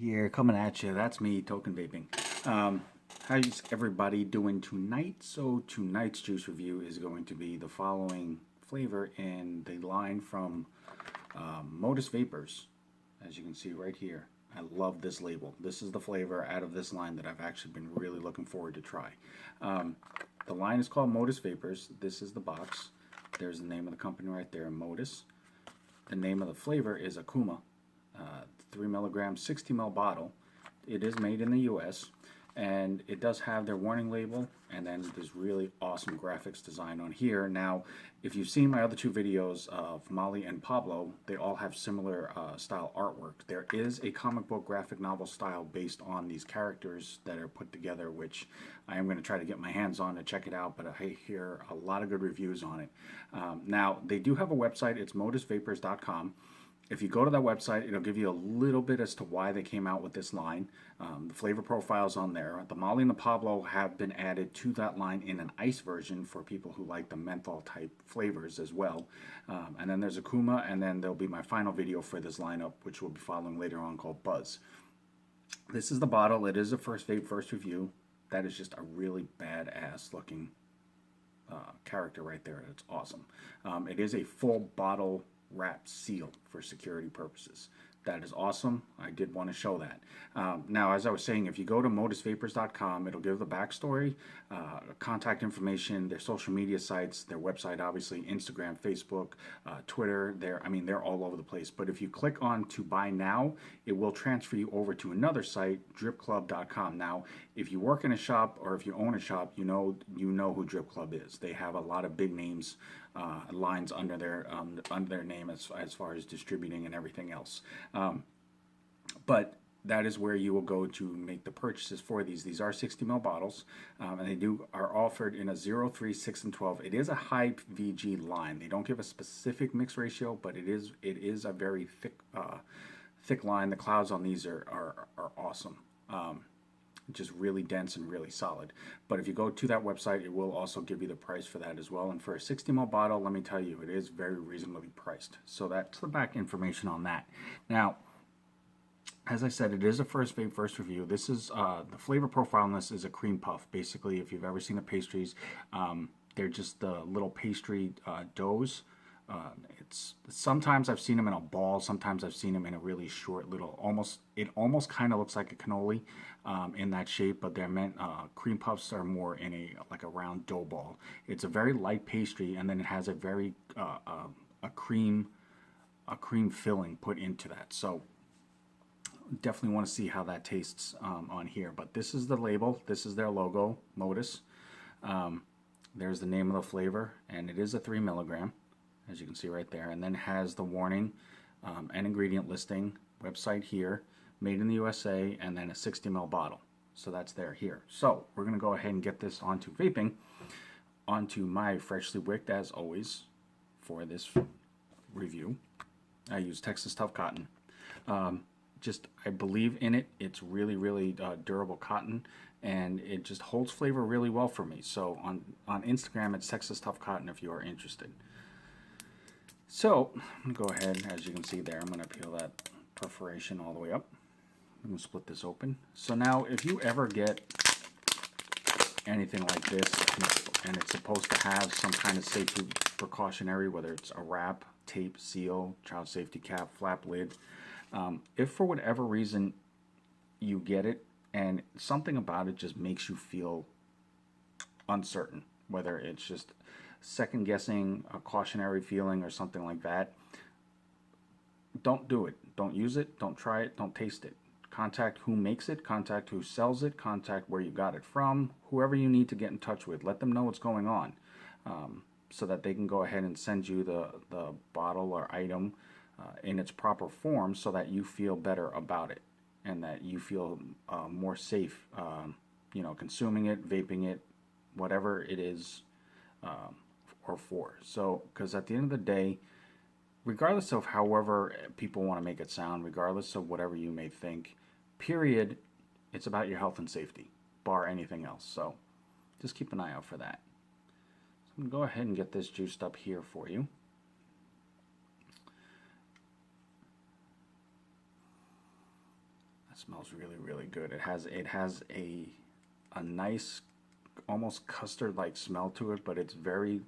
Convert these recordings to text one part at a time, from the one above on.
Here coming at you. That's me, Token Vaping. How's everybody doing tonight? So tonight's juice review is going to be the following flavor in the line from Modus Vapors. As you can see right here, I love this label. This is the flavor out of this line that I've actually been really looking forward to try. The line is called Modus Vapors. This is the box. There's the name of the company right there, Modus. The name of the flavor is Akuma. 3 milligram 60 ml bottle. It is made in the US, and it does have their warning label, and then there's really awesome graphics design on here. Now, if you've seen my other two videos of Molly and Pablo, they all have similar style artwork. There is a comic book graphic novel style based on these characters that are put together, which I am going to try to get my hands on to check it out, but I hear a lot of good reviews on it. Now, they do have a website. It's modusvapors.com. If you go to that website, it'll give you a little bit as to why they came out with this line. The flavor profile's on there. The Molly and the Pablo have been added to that line in an ice version for people who like the menthol type flavors as well. And then there's Akuma, and then there'll be my final video for this lineup, which we'll be following later on, called Buzz. This is the bottle. It is a first vape, first review. That is just a really badass looking character right there. It's awesome. It is a full bottle wrap seal for security purposes. That is awesome. I did want to show that. Now, as I was saying, if you go to modusvapors.com, it'll give the backstory, contact information, their social media sites, their website, obviously, Instagram, Facebook, Twitter. They're all over the place. But if you click on to buy now, it will transfer you over to another site, dripclub.com. Now, if you work in a shop or if you own a shop, you know who Drip Club is. They have a lot of big names, lines under their name as far as distributing and everything else. But that is where you will go to make the purchases for these. These are 60 ml bottles, and they are offered in a 0, 3, 6, and 12. It is a high VG line. They don't give a specific mix ratio, but it is a very thick line. The clouds on these are awesome. Just really dense and really solid. But if you go to that website, it will also give you the price for that as well. And for a 60 ml bottle, let me tell you, it is very reasonably priced. So that's the back information on that. Now, as I said, it is a first vape, first review. This is the flavor profile on this is a cream puff. Basically, if you've ever seen the pastries, they're just the little pastry doughs. Sometimes I've seen them in a ball. Sometimes I've seen them in a really short little, it almost kind of looks like a cannoli in that shape, but they're meant, cream puffs are more in like a round dough ball. It's a very light pastry, and then it has a very, a cream filling put into that. So definitely want to see how that tastes on here. But this is the label. This is their logo, Modus. There's the name of the flavor, and it is a 3 milligram. As you can see right there, and then has the warning and ingredient listing, website here, made in the USA, and then a 60 ml bottle. So that's there here. So we're going to go ahead and get this onto vaping, onto my freshly wicked, as always, for this review. I use Texas Tough Cotton. I believe in it. It's really, really durable cotton, and it just holds flavor really well for me. So on Instagram, it's Texas Tough Cotton if you are interested. So, I'm going to go ahead, as you can see there, I'm going to peel that perforation all the way up. I'm going to split this open. So now, if you ever get anything like this, and it's supposed to have some kind of safety precautionary, whether it's a wrap, tape, seal, child safety cap, flap lid, if for whatever reason you get it, and something about it just makes you feel uncertain, whether it's just second guessing, a cautionary feeling, or something like that, don't do it. Don't use it. Don't try it. Don't taste it. Contact who makes it. Contact who sells it. Contact where you got it from. Whoever you need to get in touch with. Let them know what's going on, so that they can go ahead and send you the bottle or item in its proper form, so that you feel better about it and that you feel more safe, consuming it, vaping it, whatever it is. Or for. So, because at the end of the day, regardless of however people want to make it sound, regardless of whatever you may think, period, it's about your health and safety, bar anything else. So, just keep an eye out for that. So I'm going to go ahead and get this juiced up here for you. It smells really, really good. It has a nice, almost custard-like smell to it, but it's very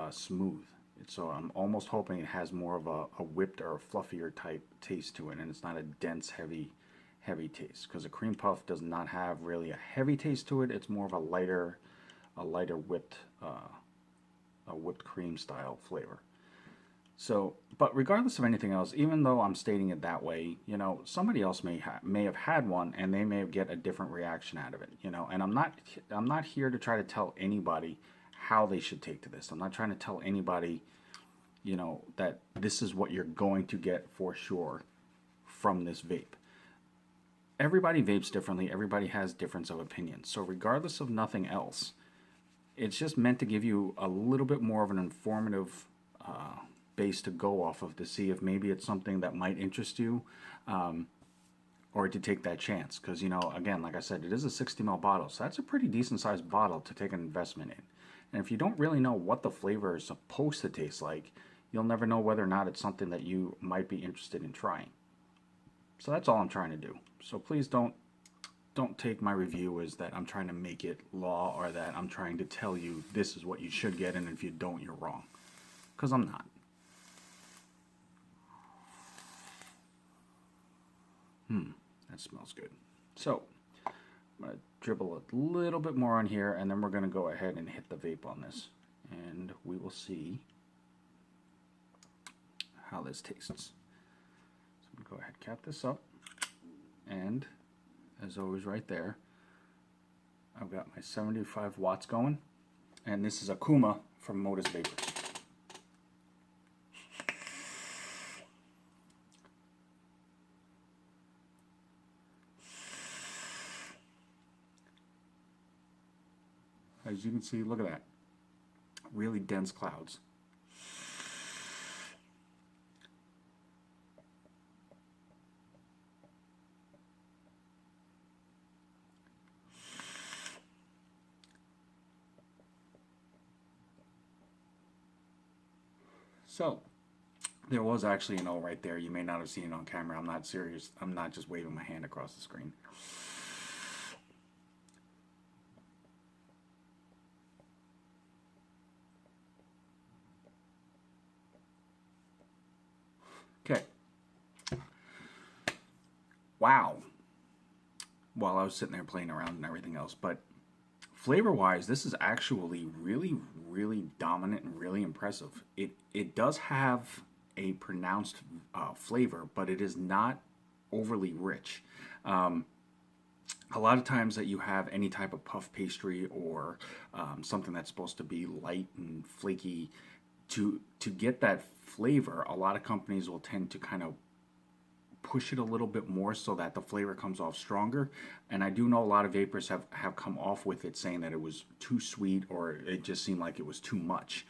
smooth. So I'm almost hoping it has more of a whipped or a fluffier type taste to it, and it's not a dense, heavy taste. Because a cream puff does not have really a heavy taste to it. It's more of a lighter whipped cream style flavor. So, but regardless of anything else, even though I'm stating it that way, somebody else may have had one and they may get a different reaction out of it, And I'm not here to try to tell anybody how they should take to this. I'm not trying to tell anybody, that this is what you're going to get for sure from this vape. Everybody vapes differently. Everybody has difference of opinions. So regardless of nothing else, it's just meant to give you a little bit more of an informative base to go off of to see if maybe it's something that might interest you, or to take that chance. Because, again, like I said, it is a 60 ml bottle, so that's a pretty decent sized bottle to take an investment in. And if you don't really know what the flavor is supposed to taste like, you'll never know whether or not it's something that you might be interested in trying. So that's all I'm trying to do. So please don't take my review as that I'm trying to make it law, or that I'm trying to tell you this is what you should get, and if you don't, you're wrong. Because I'm not. That smells good. So I'm going to dribble a little bit more on here, and then we're going to go ahead and hit the vape on this. And we will see how this tastes. So I'm going to go ahead and cap this up. And as always right there, I've got my 75 watts going. And this is Akuma from Modus Vapors. As you can see, look at that. Really dense clouds. So, there was actually an O right there. You may not have seen it on camera. I'm not serious. I'm not just waving my hand across the screen. Okay. Wow. While I was sitting there playing around and everything else. But flavor-wise, this is actually really, really dominant and really impressive. It does have a pronounced flavor, but it is not overly rich. A lot of times that you have any type of puff pastry or something that's supposed to be light and flaky, to get that flavor, a lot of companies will tend to kind of push it a little bit more so that the flavor comes off stronger. And I do know a lot of vapors have come off with it saying that it was too sweet, or it just seemed like it was too much.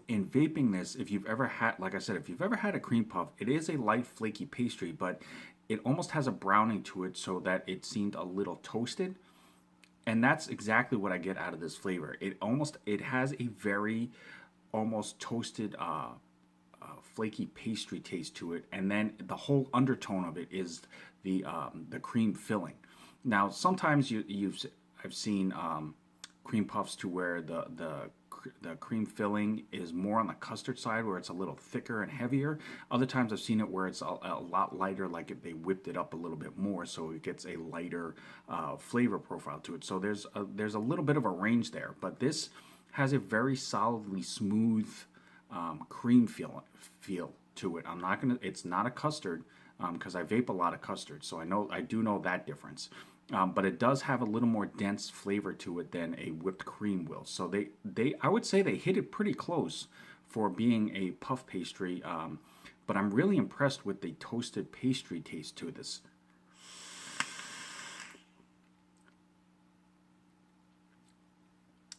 In vaping this, if you've ever had, like I said, if you've ever had a cream puff, it is a light flaky pastry, but it almost has a browning to it so that it seemed a little toasted. And that's exactly what I get out of this flavor. It has a very almost toasted, flaky pastry taste to it, and then the whole undertone of it is the cream filling. Now, sometimes I've seen cream puffs to where the cream filling is more on the custard side, where it's a little thicker and heavier. Other times I've seen it where it's a lot lighter, like if they whipped it up a little bit more, so it gets a lighter flavor profile to it. So there's a little bit of a range there, but this has a very solidly smooth cream feel to it. It's not a custard, because I vape a lot of custard, so I do know that difference. But it does have a little more dense flavor to it than a whipped cream will. So I would say they hit it pretty close for being a puff pastry. But I'm really impressed with the toasted pastry taste to this.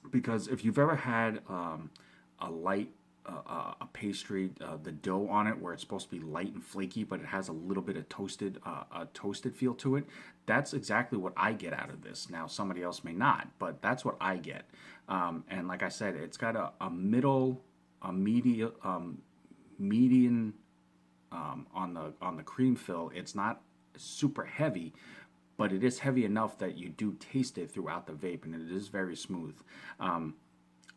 Because if you've ever had a light a pastry, the dough on it, where it's supposed to be light and flaky, but it has a little bit of a toasted feel to it. That's exactly what I get out of this. Now, somebody else may not, but that's what I get. And like I said, it's got a median on the cream fill. It's not super heavy, but it is heavy enough that you do taste it throughout the vape, and it is very smooth.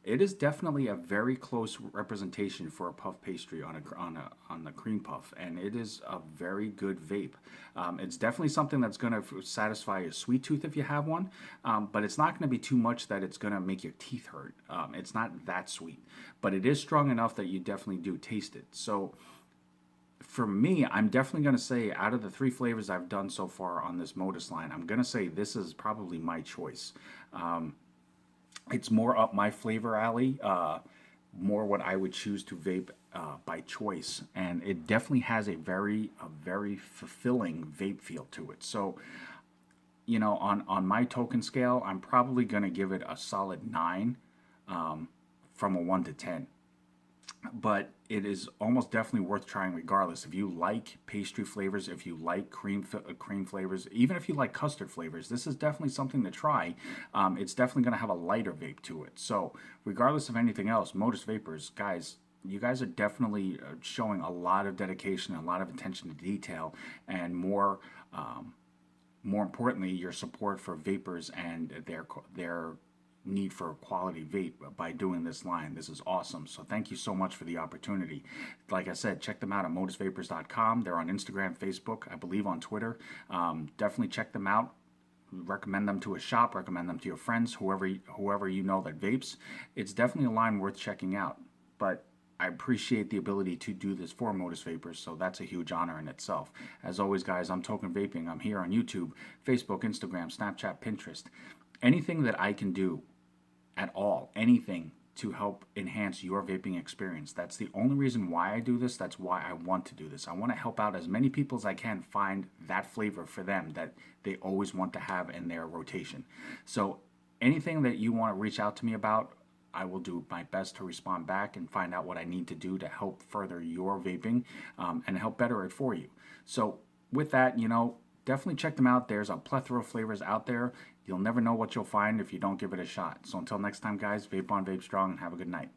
It is definitely a very close representation for a puff pastry on the cream puff, and it is a very good vape. It's definitely something that's going to satisfy your sweet tooth if you have one, but it's not going to be too much that it's going to make your teeth hurt. It's not that sweet, but it is strong enough that you definitely do taste it. So for me, I'm definitely going to say out of the 3 flavors I've done so far on this Modus line, I'm going to say this is probably my choice. It's more up my flavor alley, more what I would choose to vape by choice, and it definitely has a very fulfilling vape feel to it. So, you know, on my token scale, I'm probably going to give it a solid 9 from a 1 to 10. But it is almost definitely worth trying regardless. If you like pastry flavors, if you like cream flavors, even if you like custard flavors, this is definitely something to try. It's definitely going to have a lighter vape to it. So regardless of anything else, Modus Vapors, guys, you guys are definitely showing a lot of dedication, a lot of attention to detail, and more importantly, your support for vapors and their need for a quality vape by doing this line. This is awesome. So thank you so much for the opportunity. Like I said, check them out at modusvapors.com. They're on Instagram, Facebook, I believe on Twitter. Definitely check them out. Recommend them to a shop, recommend them to your friends, whoever you know that vapes. It's definitely a line worth checking out. But I appreciate the ability to do this for Modus Vapors, so that's a huge honor in itself. As always, guys, I'm Token Vaping. I'm here on YouTube, Facebook, Instagram, Snapchat, Pinterest. Anything that I can do at all, anything to help enhance your vaping experience. That's the only reason why I do this. That's why I want to do this. I want to help out as many people as I can find that flavor for them that they always want to have in their rotation. So anything that you want to reach out to me about, I will do my best to respond back and find out what I need to do to help further your vaping and help better it for you. So with that, you know, definitely check them out. There's a plethora of flavors out there. You'll never know what you'll find if you don't give it a shot. So until next time, guys, vape on, vape strong, and have a good night.